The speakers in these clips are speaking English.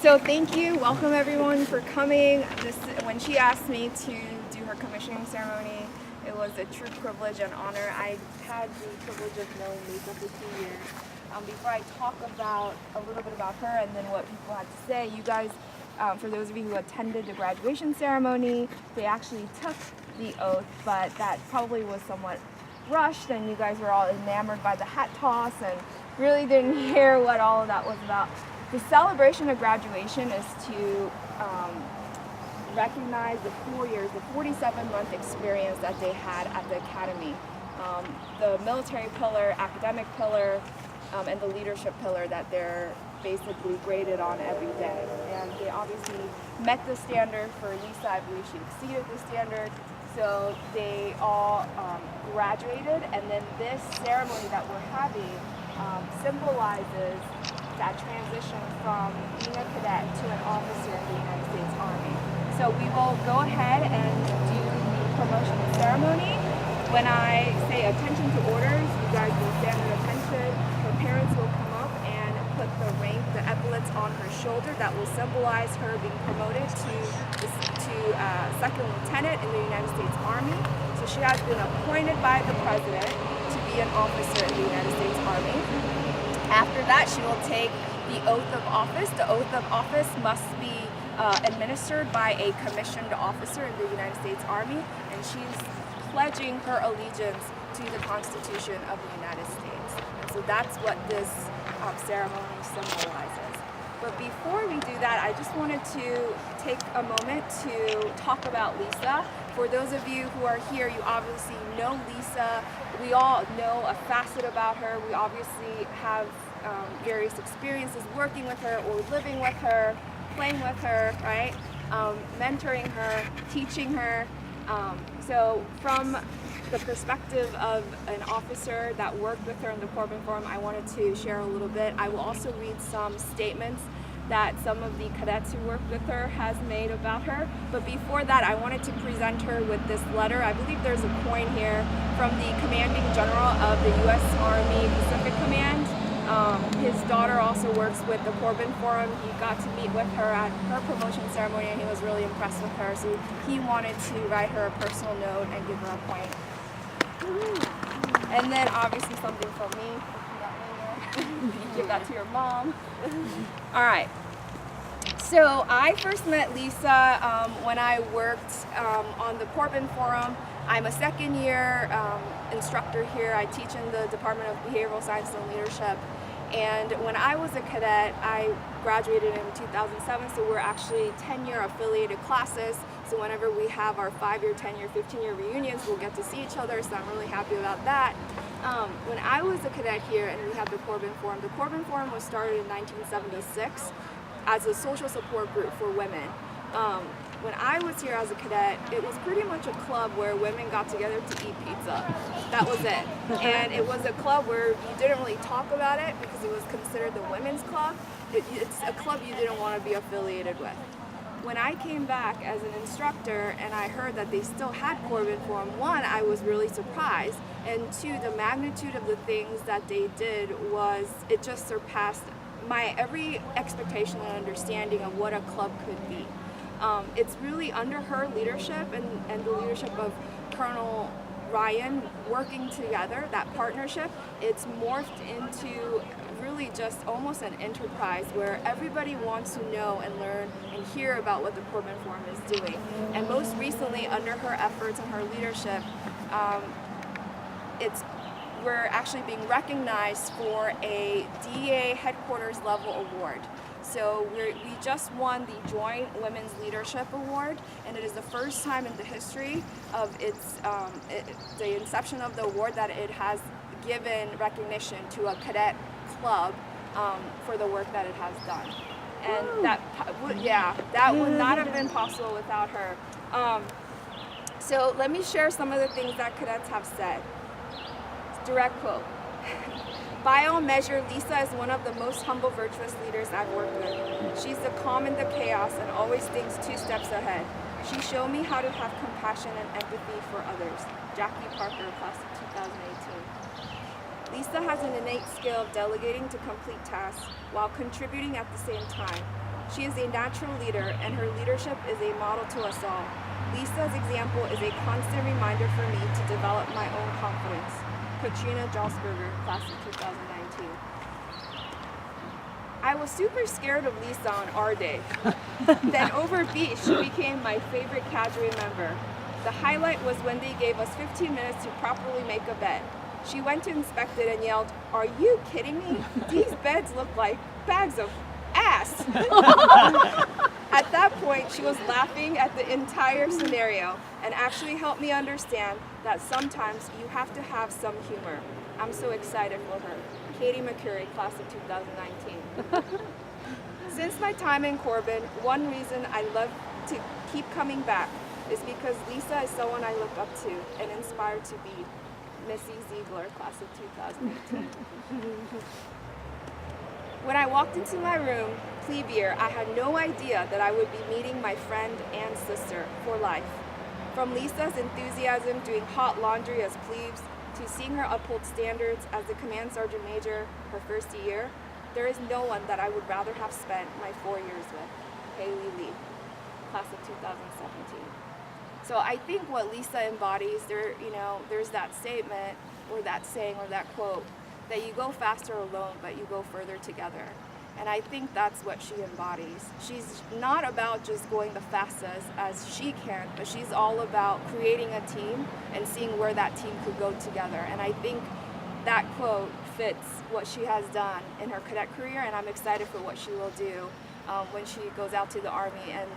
So thank you, welcome everyone for coming. When she asked me to do her commissioning ceremony, it was a true privilege and honor. I had the privilege of knowing Lisa for 2 years. Before I talk about a little bit about her and then what people had to say, you guys, for those of you who attended the graduation ceremony, they actually took the oath, but that probably was somewhat rushed and you guys were all enamored by the hat toss and really didn't hear what all of that was about. The celebration of graduation is to recognize the 4 years, the 47-month experience that they had at the academy. The military pillar, academic pillar, and the leadership pillar that they're basically graded on every day. And they obviously met the standard for Lisa. I believe she exceeded the standard. So they all graduated, and then this ceremony that we're having symbolizes that transition from being a cadet to an officer in the United States Army. So we will go ahead and do the promotion ceremony. When I say attention to orders, you guys will stand at attention. Her parents will come up and put the rank, the epaulets on her shoulder that will symbolize her being promoted to second lieutenant in the United States Army. So she has been appointed by the president to be an officer in the United States Army. After that, she will take the oath of office. The oath of office must be administered by a commissioned officer in the United States Army, and she's pledging her allegiance to the Constitution of the United States. And so that's what this ceremony symbolizes. But before we do that, I just wanted to take a moment to talk about Lisa. For those of you who are here, you obviously know Lisa. We all know a facet about her. We obviously have various experiences working with her or living with her, playing with her, right? Mentoring her, teaching her. So from the perspective of an officer that worked with her in the Corbin Forum, I wanted to share a little bit. I will also read some statements that some of the cadets who worked with her has made about her. But before that, I wanted to present her with this letter. I believe there's a coin here from the Commanding General of the U.S. Army Pacific Command. His daughter also works with the Corbin Forum. He got to meet with her at her promotion ceremony and he was really impressed with her. So he wanted to write her a personal note and give her a point. And then obviously something from me. Give that to your mom. All right. So I first met Lisa when I worked on the Corbin Forum. I'm a second year instructor here. I teach in the Department of Behavioral Science and Leadership. And when I was a cadet, I graduated in 2007, so we're actually 10-year affiliated classes. So whenever we have our 5-year, 10-year, 15-year reunions, we'll get to see each other, so I'm really happy about that. When I was a cadet here and we had the Corbin Forum was started in 1976 as a social support group for women. When I was here as a cadet, it was pretty much a club where women got together to eat pizza. That was it. And it was a club where you didn't really talk about it because it was considered the women's club. It's a club you didn't want to be affiliated with. When I came back as an instructor and I heard that they still had Corbin Forum, one, I was really surprised, and two, the magnitude of the things that they did was, it just surpassed my every expectation and understanding of what a club could be. It's really under her leadership and the leadership of Colonel Ryan working together, that partnership, it's morphed into really just almost an enterprise where everybody wants to know and learn and hear about what the Corbin Forum is doing. And most recently, under her efforts and her leadership, we're actually being recognized for a DEA headquarters level award. So we just won the Joint Women's Leadership Award, and it is the first time in the history of the inception of the award that it has given recognition to a cadet club for the work that it has done. And that would not have been possible without her. So let me share some of the things that cadets have said. Direct quote. By all measure, Lisa is one of the most humble, virtuous leaders I've worked with. She's the calm in the chaos and always thinks 2 steps ahead. She showed me how to have compassion and empathy for others. Jackie Parker, class of 2018. Lisa has an innate skill of delegating to complete tasks while contributing at the same time. She is a natural leader, and her leadership is a model to us all. Lisa's example is a constant reminder for me to develop my own confidence. Katrina Jolsberger, class of 2019. I was super scared of Lisa on our day. Then over beach, she became my favorite cadre member. The highlight was when they gave us 15 minutes to properly make a bed. She went to inspect it and yelled, "Are you kidding me? These beds look like bags of ass." At that point, she was laughing at the entire scenario and actually helped me understand that sometimes you have to have some humor. I'm so excited for her. Katie McCurry, class of 2019. Since my time in Corbin, one reason I love to keep coming back is because Lisa is someone I look up to and inspire to be. Missy Ziegler, class of 2018. When I walked into my room, plebe year, I had no idea that I would be meeting my friend and sister for life. From Lisa's enthusiasm doing hot laundry as plebes, to seeing her uphold standards as the Command Sergeant Major her first year, there is no one that I would rather have spent my 4 years with. Haley Lee, class of 2017. So I think what Lisa embodies, there's that statement or that saying or that quote that you go faster alone, but you go further together. And I think that's what she embodies. She's not about just going the fastest as she can, but she's all about creating a team and seeing where that team could go together. And I think that quote fits what she has done in her cadet career, and I'm excited for what she will do when she goes out to the Army and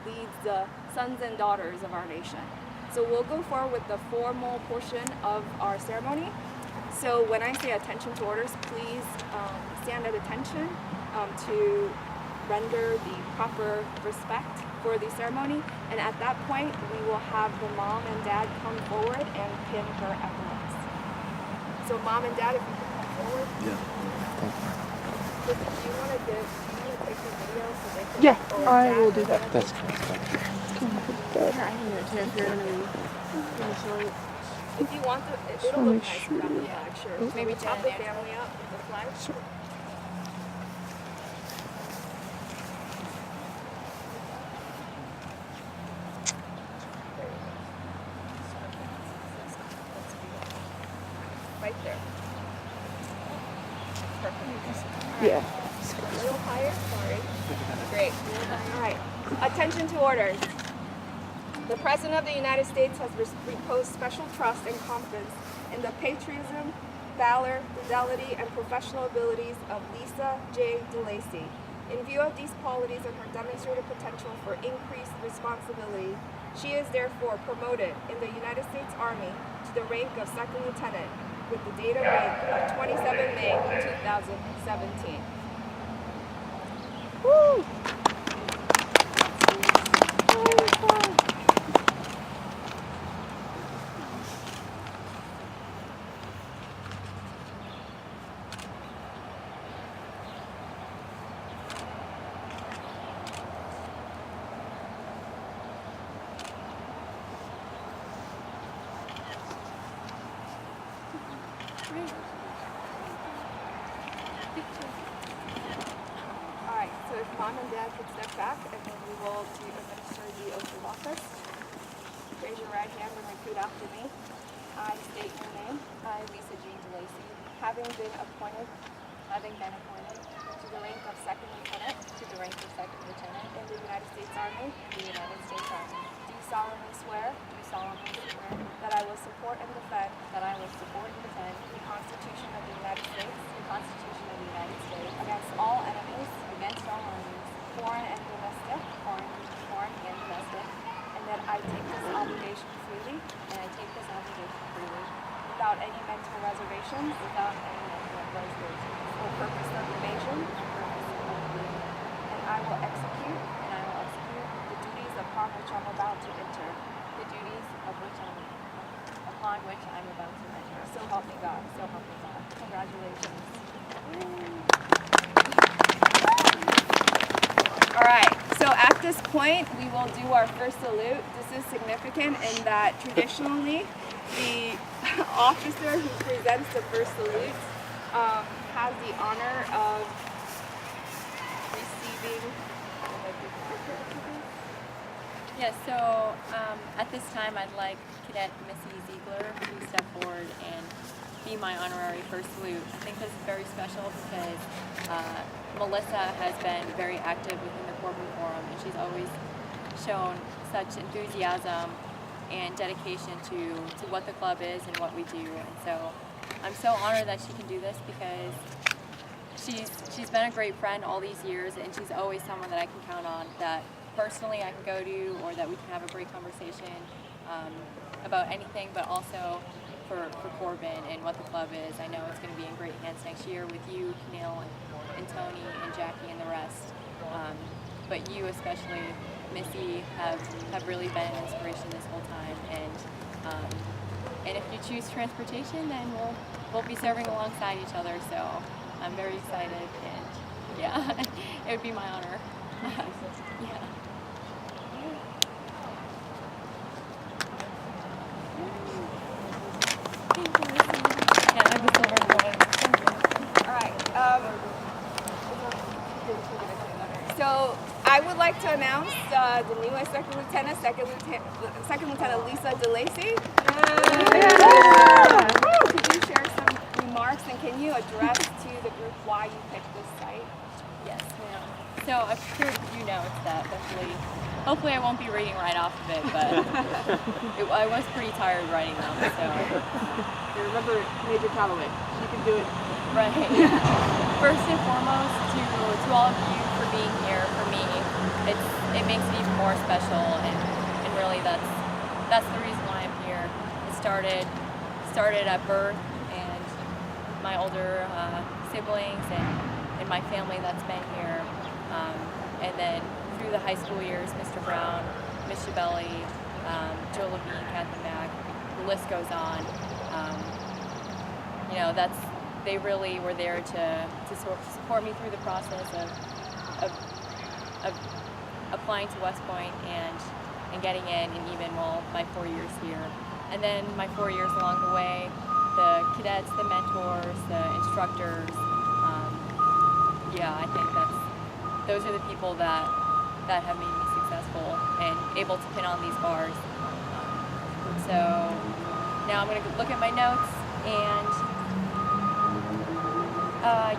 leads the sons and daughters of our nation. So we'll go forward with the formal portion of our ceremony. So when I say attention to orders, please stand at attention to render the proper respect for the ceremony. And at that point, we will have the mom and dad come forward and pin her epaulettes. So mom and dad, if you can come forward. Yeah. Do you want to take the video so they can? Yeah, I will do that. That's fine. Here, I can do it too if you're gonna be short. If you want to, it'll look nice without the flag, sure. Maybe chop the family up with the flag. Sure. Right there. Perfect. Yeah. A little higher, sorry. Great. All right. Attention to orders. The President of the United States has reposed special trust and confidence in the patriotism, valor, fidelity, and professional abilities of Lisa J. DeLacy. In view of these qualities and her demonstrated potential for increased responsibility, she is therefore promoted in the United States Army to the rank of Second Lieutenant with the date of rank of 27 May 2017. Woo! Alright, so if mom and dad could step back, and then we will administer the oath of office. Raise your right hand and repeat after me. I state your name. I, Lisa Jean DeLacy, having been appointed to the rank of Second Lieutenant in the United States Army, do solemnly swear that I will support and defend the Constitution of the United States against all enemies, foreign and domestic, and that I take this obligation freely without any mental reservations or purpose of evasion, and I will execute the duties upon which I'm about to enter. So help me God. Congratulations. All right, so at this point, we will do our first salute. This is significant in that traditionally, the officer who presents the first salute has the honor of receiving Yeah, so at this time I'd like Cadet Missy Ziegler to step forward and be my honorary first salute. I think this is very special because Melissa has been very active within the Corbin Forum, and she's always shown such enthusiasm and dedication to what the club is and what we do. And so I'm so honored that she can do this because she's been a great friend all these years, and she's always someone that I can count on, that personally I can go to, or that we can have a great conversation about anything, but also for Corbin and what the club is. I know it's going to be in great hands next year with you, Neil, and Tony, and Jackie, and the rest. But you especially, Missy, have really been an inspiration this whole time. And if you choose transportation, then we'll be serving alongside each other. So I'm very excited, and yeah, it would be my honor. Yeah. All right. So I would like to announce the newest Second Lieutenant Lisa DeLacy. Could you share some remarks, and can you address to the group why you picked this site? Yes, ma'am. So I'm sure you know it's that. Hopefully I won't be reading right off of it, but I was pretty tired writing them. So You remember Major Calloway. You can do it. right. First and foremost, to all of you for being here, for me, it makes it even more special, and really that's the reason why I'm here. It started at birth, and my older siblings and my family that's been here, and then through the high school years, Mr. Brown, Miss Shabelli, Joe Levine, Kathy Mack, the list goes on. They really were there to support me through the process of applying to West Point and getting in, and even my 4 years here. And then my 4 years along the way, the cadets, the mentors, the instructors, I think those are the people that have made me successful and able to pin on these bars. So now I'm going to look at my notes, and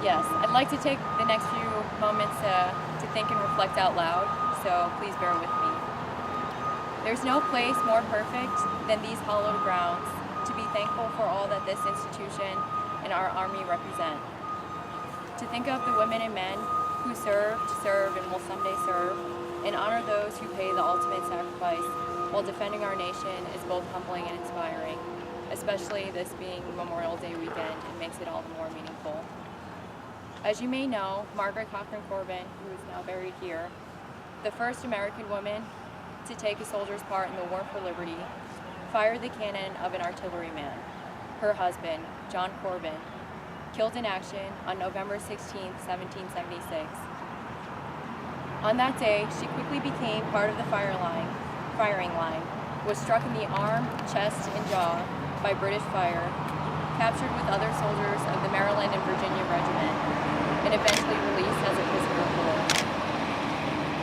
yes, I'd like to take the next few moments to think and reflect out loud, so please bear with me. There's no place more perfect than these hallowed grounds to be thankful for all that this institution and our Army represent. To think of the women and men who served, and will someday serve, and honor those who pay the ultimate sacrifice while defending our nation is both humbling and inspiring, especially this being Memorial Day weekend. It makes it all the more meaningful. As you may know, Margaret Cochran Corbin, who is now buried here, the first American woman to take a soldier's part in the War for Liberty, fired the cannon of an artilleryman, her husband, John Corbin, killed in action on November 16, 1776. On that day, she quickly became part of the firing line, was struck in the arm, chest, and jaw by British fire, captured with other soldiers of the Maryland and Virginia Regiment, and eventually released as a prisoner of war.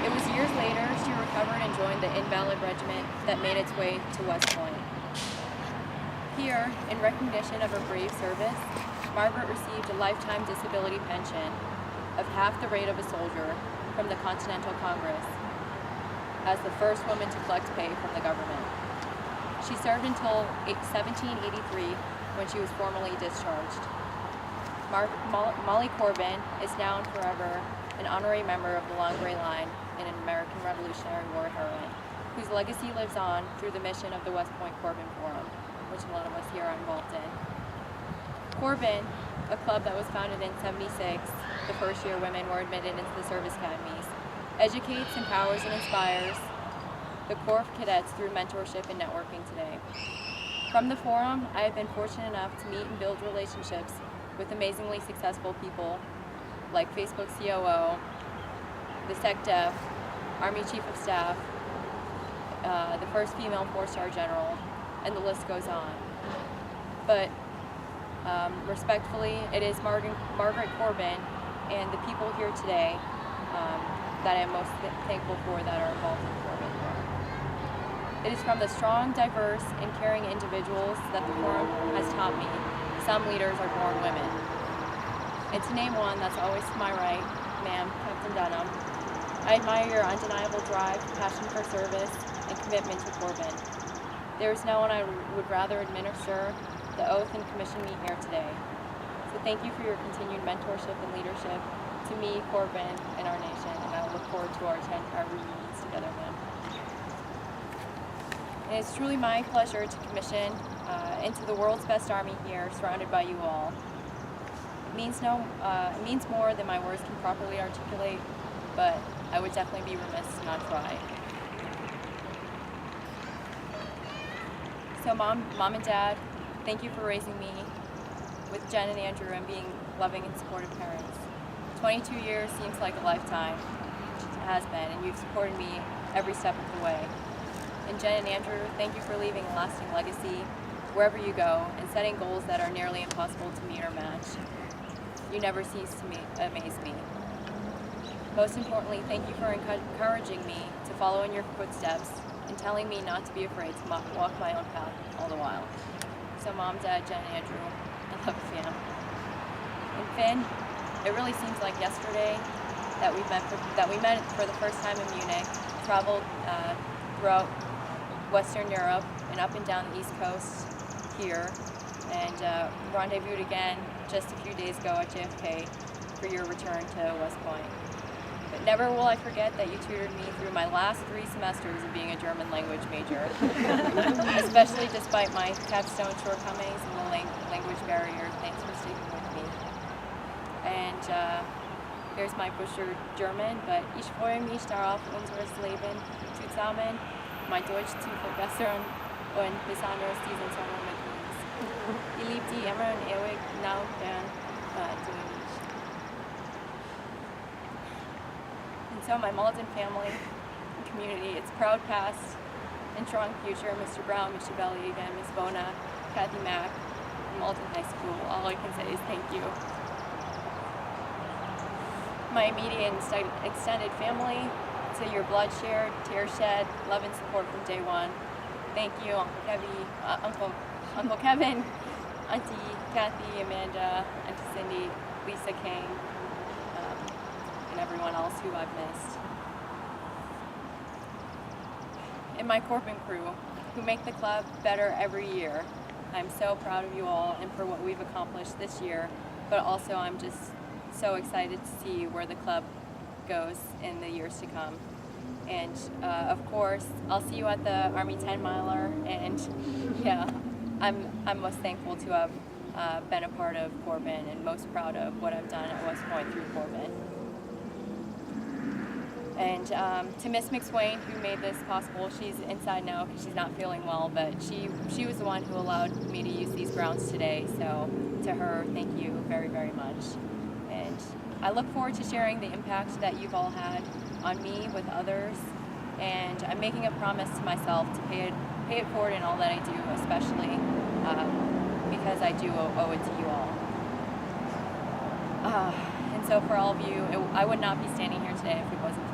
It was years later she recovered and joined the Invalid Regiment that made its way to West Point. Here, in recognition of her brave service, Margaret received a lifetime disability pension of half the rate of a soldier from the Continental Congress, as the first woman to collect pay from the government. She served until 1783, when she was formally discharged. Molly Corbin is now and forever an honorary member of the Long Gray Line and an American Revolutionary War heroine, whose legacy lives on through the mission of the West Point Corbin Forum, which a lot of us here are involved in. Corbin, a club that was founded in '76, the first year women were admitted into the service academies, educates, empowers, and inspires the Corps of Cadets through mentorship and networking today. From the forum, I have been fortunate enough to meet and build relationships with amazingly successful people like Facebook COO, the SecDef, Army Chief of Staff, the first female 4-star general, and the list goes on. But respectfully, it is Margaret Corbin and the people here today that I am most thankful for that are involved in Corbin. It is from the strong, diverse, and caring individuals that the Forum has taught me some leaders are born women. And to name one that's always to my right, ma'am, Captain Dunham, I admire your undeniable drive, passion for service, and commitment to Corbin. There is no one I would rather administer the oath and commission me here today. So thank you for your continued mentorship and leadership to me, Corbin, and our nation, and I look forward to our reunions together, ma'am. And it's truly my pleasure to commission into the world's best Army here, surrounded by you all. It means more than my words can properly articulate, but I would definitely be remiss to not try. So Mom and Dad, thank you for raising me with Jen and Andrew and being loving and supportive parents. 22 years seems like a lifetime. It has been, and you've supported me every step of the way. And Jen and Andrew, thank you for leaving a lasting legacy wherever you go and setting goals that are nearly impossible to meet or match. You never cease to amaze me. Most importantly, thank you for encouraging me to follow in your footsteps and telling me not to be afraid to walk my own path all the while. So Mom, Dad, Jen, and Andrew, I love you, fam. And Finn, it really seems like yesterday that we met for the first time in Munich, traveled throughout Western Europe and up and down the East Coast here, and rendezvoused again just a few days ago at JFK for your return to West Point. But never will I forget that you tutored me through my last 3 semesters of being a German language major, especially despite my capstone shortcomings and the language barrier. Thanks for sticking with me. And here's my butchered German, but ich freue mich darauf, unseres Leben zusammen, mein Deutsch zu verbessern und besonders diesen Sommer mit uns. Ich liebe die immer und ewig, now then, du mich. And so my Malden family and community, its proud past and strong future, Mr. Brown, Mr. Belly again, Ms. Bona, Kathy Mack, Malden High School, all I can say is thank you. My immediate and extended family, to your blood shared, tear shed, love and support from day one. Thank you, Uncle Kevin, Auntie Kathy, Amanda, Auntie Cindy, Lisa King, and everyone else who I've missed. And my Corbin crew, who make the club better every year. I'm so proud of you all and for what we've accomplished this year, but also I'm just so excited to see where the club goes in the years to come. And of course, I'll see you at the Army 10 miler, and yeah, I'm most thankful to have been a part of Corbin and most proud of what I've done at West Point through Corbin. And to Miss McSwain, who made this possible, she's inside now because she's not feeling well, but she was the one who allowed me to use these grounds today, so to her, thank you very, very much. And I look forward to sharing the impact that you've all had on me with others, and I'm making a promise to myself to pay it forward in all that I do, especially because I do owe it to you all. And so for all of you, I would not be standing here today if it wasn't